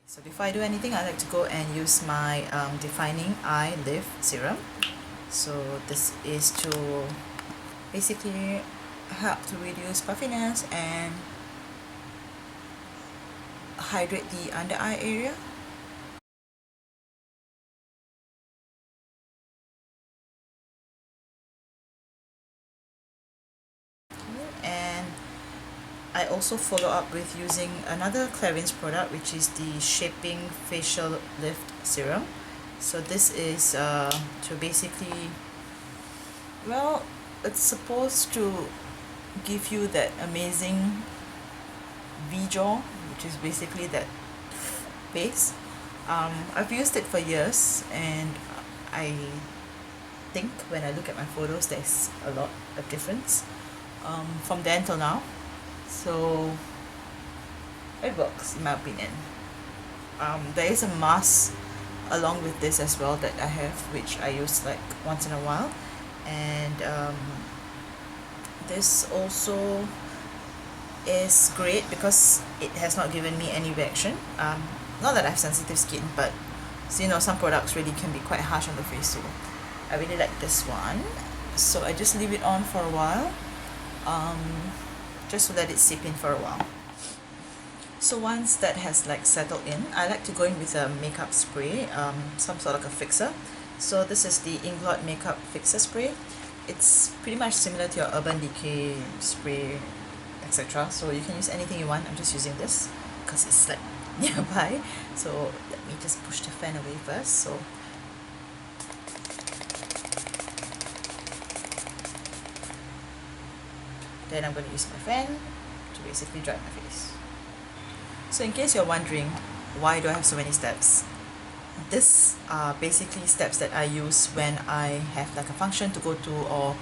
So before I do anything, I like to go and use my Defining Eye Lift Serum. So this is to basically help to reduce puffiness and hydrate the under eye area. And I also follow up with using another Clarins product, which is the Shaping Facial Lift Serum. So this is to basically, well, it's supposed to give you that amazing V-jaw, which is basically that base. I've used it for years, and I think when I look at my photos, there's a lot of difference from then till now. So it works in my opinion. There is a mask along with this as well that I have, which I use like once in a while, and this also is great because it has not given me any reaction. Not that I have sensitive skin, but so, you know, some products really can be quite harsh on the face, so I really like this one. So I just leave it on for a while, just to let it seep in for a while. So once that has like settled in, I like to go in with a makeup spray, some sort of a fixer. So this is the Inglot Makeup Fixer Spray. It's pretty much similar to your Urban Decay spray, etc. So you can use anything you want. I'm just using this because it's like nearby. So let me just push the fan away first. So then I'm going to use my fan to basically dry my face. So in case you're wondering, why do I have so many steps? These are basically steps that I use when I have like a function to go to, or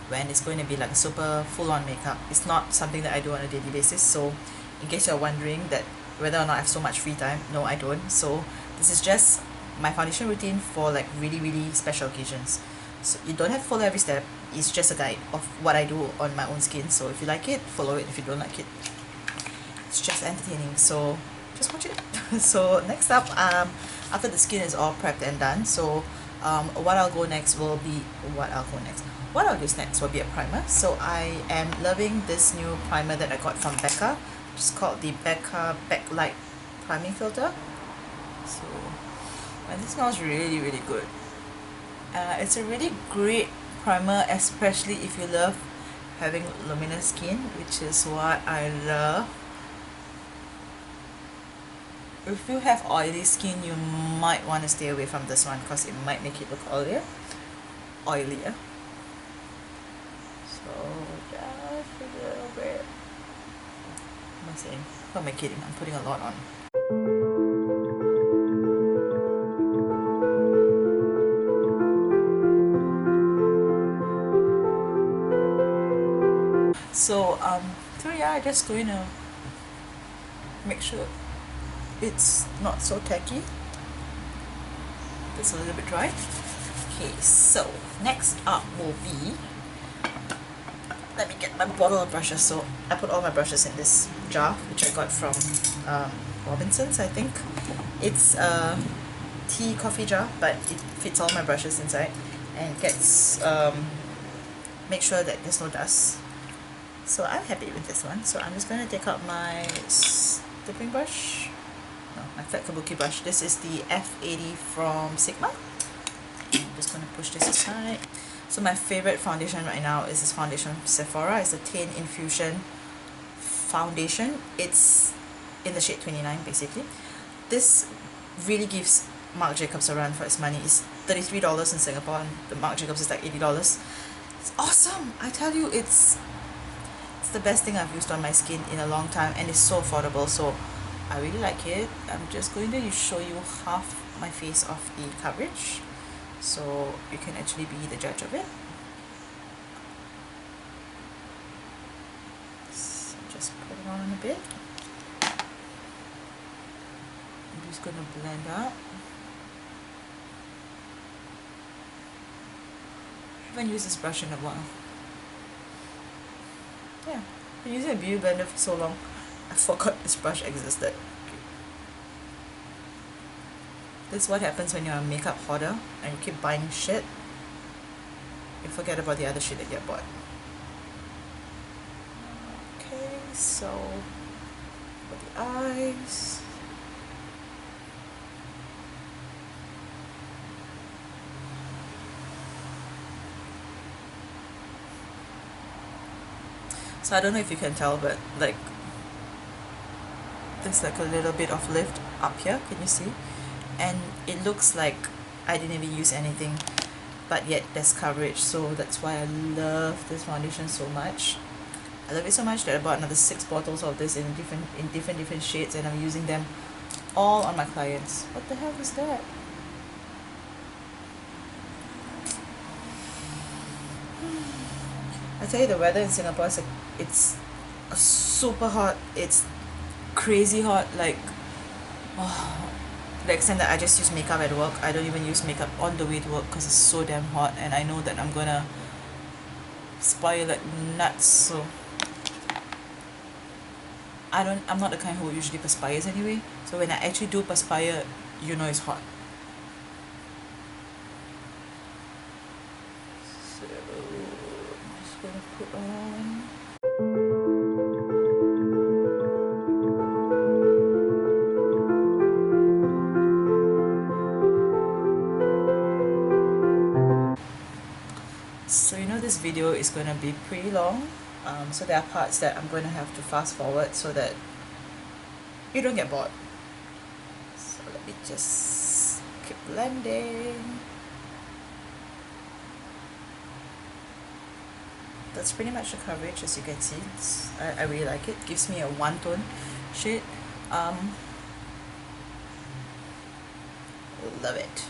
when it's going to be like a super full-on makeup. It's not something that I do on a daily basis. So in case you're wondering that whether or not I have so much free time, no, I don't. So this is just my foundation routine for like really special occasions. So you don't have to follow every step. It's just a guide of what I do on my own skin. So if you like it, follow it. If you don't like it, it's just entertaining. So just watch it. So next up, after the skin is all prepped and done, so what I'll use next will be a primer. So I am loving this new primer that I got from Becca. It's called the Becca Backlight Priming Filter. So, and this smells really good. It's a really great primer, especially if you love having luminous skin, which is what I love. If you have oily skin, you might want to stay away from this one because it might make it look oilier. So just a little bit. What am I saying? Who am I kidding? I'm putting a lot on. So yeah, I'm just going to make sure it's not so tacky. It's a little bit dry. Okay, so next up will be, let me get my bottle of brushes. So I put all my brushes in this jar, which I got from Robinsons, I think. It's a tea coffee jar, but it fits all my brushes inside and gets make sure that there's no dust. So I'm happy with this one. So I'm just going to take out my dipping brush. No, my flat Kabuki brush. This is the F80 from Sigma. I'm just going to push this aside. So my favorite foundation right now is this foundation from Sephora. It's the Teint Infusion foundation. It's in the shade 29 basically. This really gives Marc Jacobs a run for its money. It's $33 in Singapore, and the Marc Jacobs is like $80. It's awesome! I tell you, it's the best thing I've used on my skin in a long time, and it's so affordable, so I really like it. I'm just going to show you half my face of the coverage, so you can actually be the judge of it. So just put it on a bit. I'm just going to blend up. haven't used this brush in a while. Yeah, I've been using a beauty blender for so long, I forgot this brush existed. This is what happens when you're a makeup hoarder and you keep buying shit. You forget about the other shit that you bought. Okay, so for the eyes. So I don't know if you can tell, but like there's like a little bit of lift up here, can you see? And it looks like I didn't even use anything, but yet there's coverage. So that's why I love this foundation so much. I love it so much that I bought another 6 bottles of this in different shades, and I'm using them all on my clients. What the hell is that? I tell you, the weather in Singapore is like, it's super hot. It's crazy hot, like to the extent that I just use makeup at work. I don't even use makeup on the way to work because it's so damn hot, and I know that I'm gonna spoil like nuts. So I'm not the kind who usually perspires anyway, so when I actually do perspire, you know it's hot. So I'm just gonna put on. So you know this video is going to be pretty long, so there are parts that I'm going to have to fast forward so that you don't get bored. So let me just keep blending. That's pretty much the coverage, as you can see. I really like it. Gives me a one-tone shade. Love it.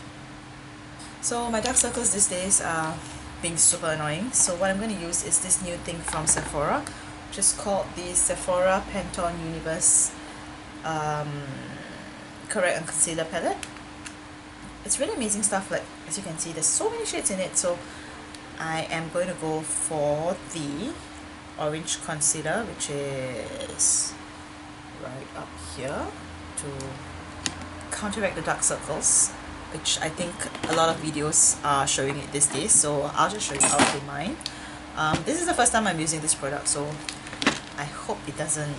So my dark circles these days are being super annoying, so what I'm going to use is this new thing from Sephora, which is called the Sephora Pantone Universe Correct and Concealer Palette. It's really amazing stuff. Like, as you can see, there's so many shades in it, so I am going to go for the orange concealer, which is right up here, to counteract the dark circles, which I think a lot of videos are showing it these days, so I'll just show you how to do mine. This is the first time I'm using this product, so I hope it doesn't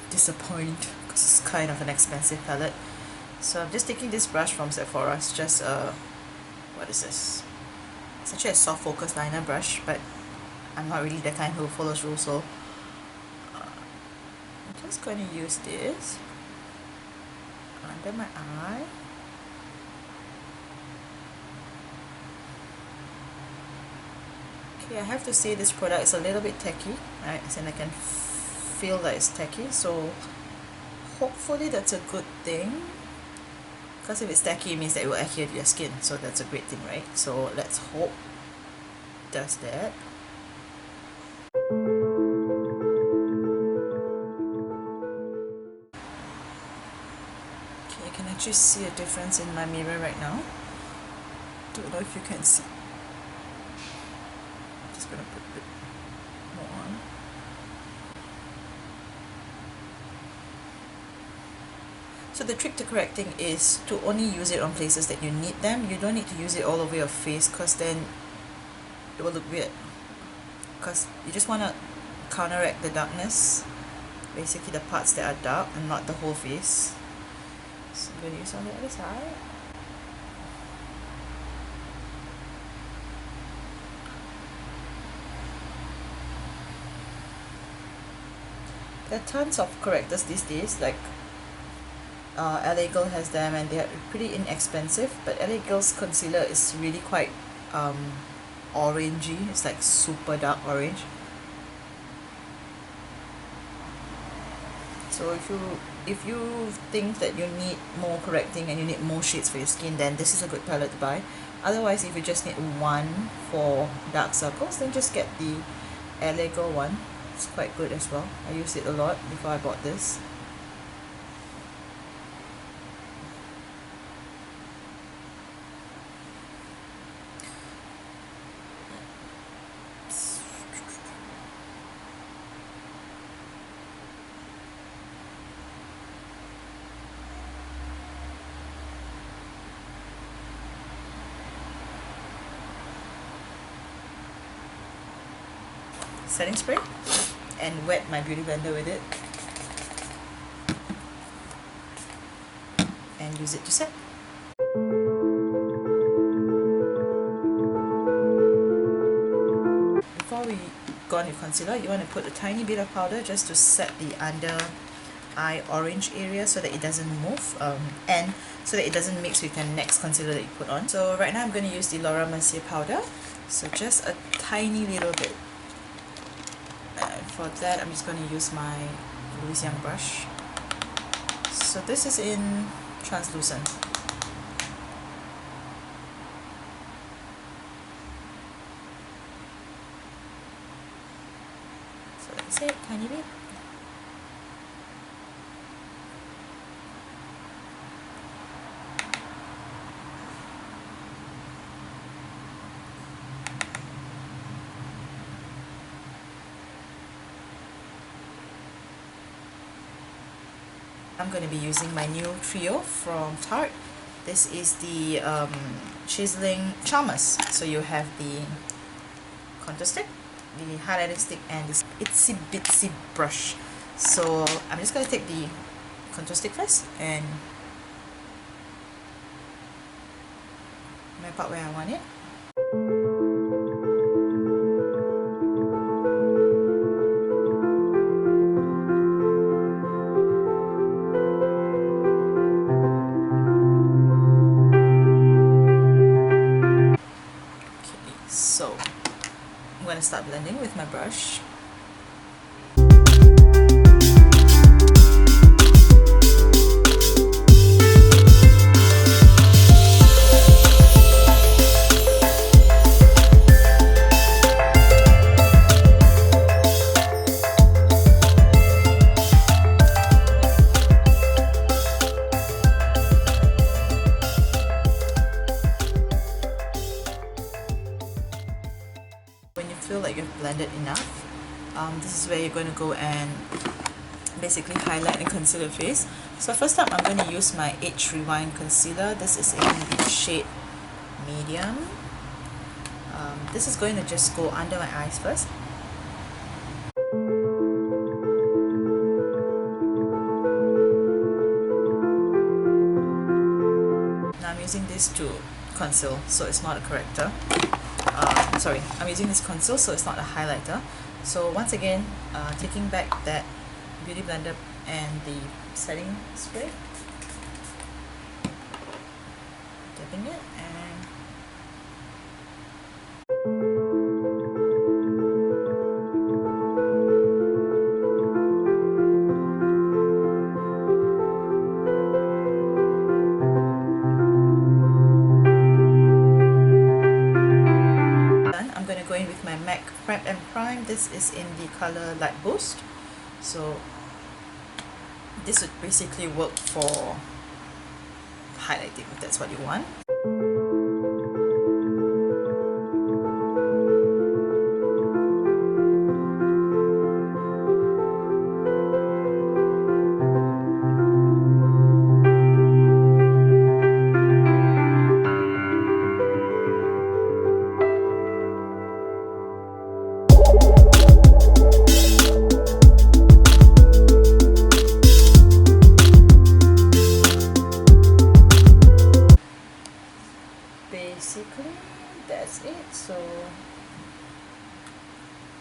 disappoint because it's kind of an expensive palette. So I'm just taking this brush from Sephora. It's just a, what is this? It's actually a soft focus liner brush, but I'm not really the kind who follows rules, so I'm just going to use this under my eye. Okay, I have to say this product is a little bit tacky, right? And I can feel that it's tacky, so hopefully that's a good thing. Because if it's tacky, it means that it will adhere to your skin, so that's a great thing, right? So let's hope it does that. Okay, I can actually see a difference in my mirror right now. Don't know if you can see. Just gonna put a bit more on. So the trick to correcting is to only use it on places that you need them. You don't need to use it all over your face, because then it will look weird. Because you just want to counteract the darkness, basically the parts that are dark and not the whole face. So I'm going to use on the other side. There are tons of correctors these days, like LA Girl has them, and they're pretty inexpensive, but LA Girl's concealer is really quite orangey. It's like super dark orange. So if you think that you need more correcting and you need more shades for your skin, then this is a good palette to buy. Otherwise, if you just need one for dark circles, then just get the LA Girl one. It's quite good as well. I used it a lot before I bought this. setting spray and wet my beauty blender with it and use it to set. Before we go on with concealer, you want to put a tiny bit of powder just to set the under eye orange area so that it doesn't move and so that it doesn't mix with your next concealer that you put on. So right now I'm going to use the Laura Mercier powder, so just a tiny little bit. For that I'm just going to use my Louis Young brush. So this is in translucent. So that's it, tiny bit. I'm going to be using my new trio from Tarte. This is the Chiselling Charmers. So you have the contour stick, the highlighting stick, and this itsy bitsy brush. So I'm just going to take the contour stick first and map out where I want it. So I'm going to start blending with my brush. Feel like you've blended enough, this is where you're going to go and basically highlight and conceal your face. So first up, I'm going to use my Age Rewind concealer. This is in the shade medium. This is going to just go under my eyes first. Now I'm using this to conceal, so it's not a corrector. Sorry, I'm using this conceal, so it's not a highlighter. So once again, taking back that beauty blender and the setting spray, dipping it, and with my MAC Prep and Prime. This is in the color Light Boost. So this would basically work for highlighting if that's what you want. Basically that's it. So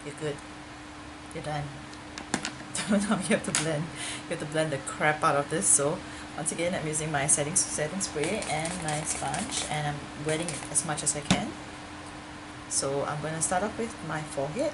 you're good, you're done. Now you have to blend. You have to blend the crap out of this. So once again, I'm using my setting spray and my sponge, and I'm wetting it as much as I can. So I'm going to start off with my forehead.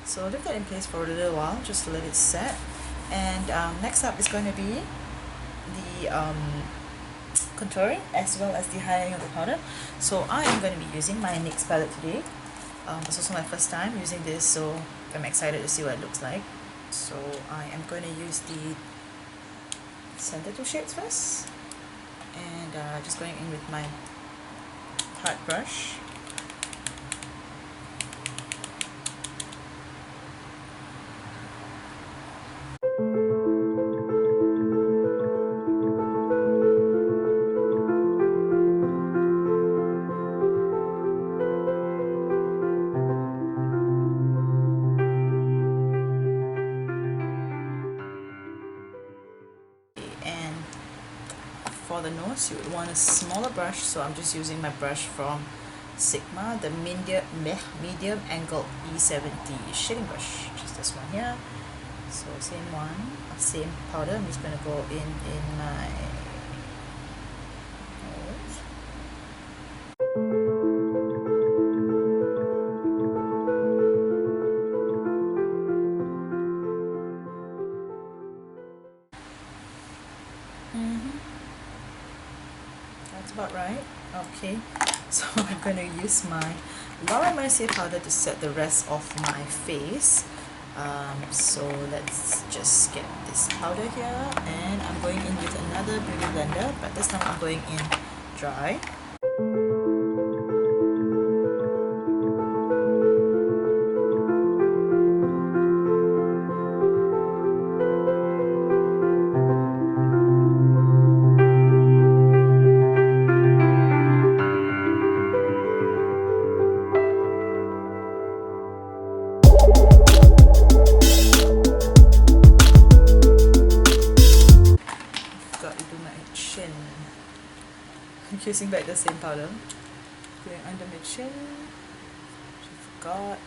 So leave that in place for a little while just to let it set. And next up is going to be the contouring as well as the highlighting of the powder. So I am going to be using my NYX palette today. It's also my first time using this, so I'm excited to see what it looks like. So I am going to use the center two shades first, and just going in with my Tarte brush. And for the nose, you would want a smaller brush, so I'm just using my brush from Sigma, the medium angle E70 shading brush, which is this one here. So same one, same powder. I'm just going to go in my nose. That's about right. Okay, so I'm going to use my Mercier powder to set the rest of my face. So let's just get this powder here, and I'm going in with another beauty blender, but this time I'm going in dry. I'm using back the same powder. Going under my chin. I forgot.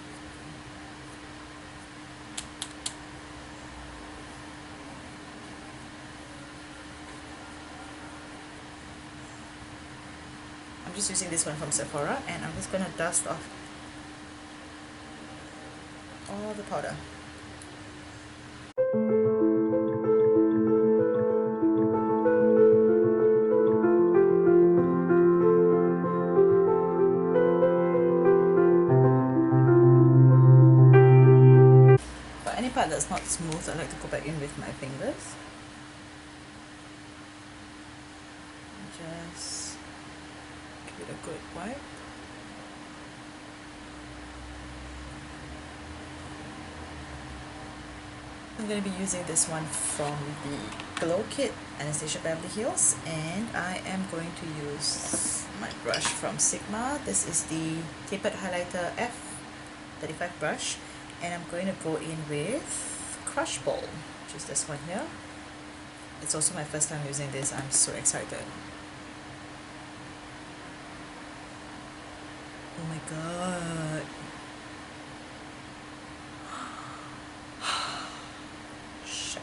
I'm just using this one from Sephora, and I'm just going to dust off all the powder. Part that's not smooth, I like to go back in with my fingers. Just give it a good wipe. I'm going to be using this one from the Glow Kit, Anastasia Beverly Hills, and I am going to use my brush from Sigma. This is the Tapered Highlighter F35 brush. And I'm going to go in with Crush Ball, which is this one here. It's also my first time using this. I'm so excited. Oh my god. Shit.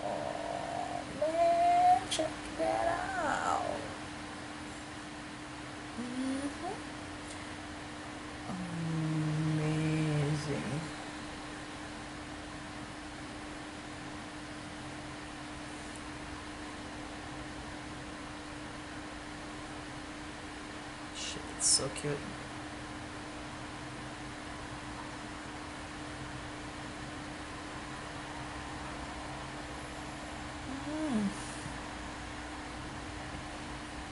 Oh man, check that out. It's so cute.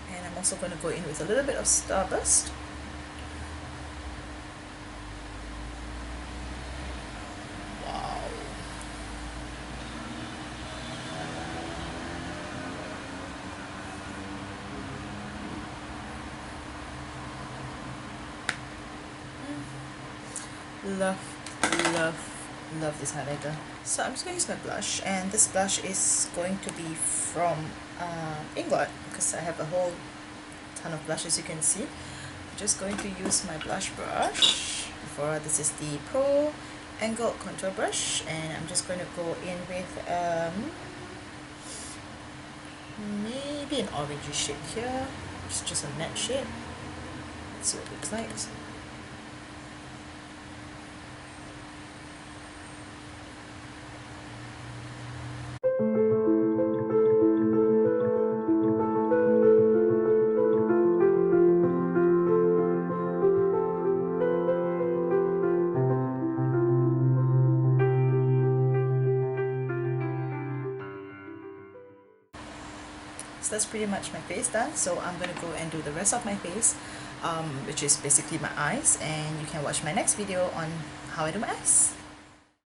And I'm also going to go in with a little bit of Starburst. Love this highlighter. So I'm just going to use my blush, and this blush is going to be from Inglot, because I have a whole ton of blushes, you can see. I'm just going to use my blush brush. This is the Pro Angled Contour Brush, and I'm just going to go in with maybe an orangey shade here. It's just a matte shade. Let's see what it looks like. so that's pretty much my face done. So I'm gonna go and do the rest of my face, which is basically my eyes, and you can watch my next video on how I do my eyes.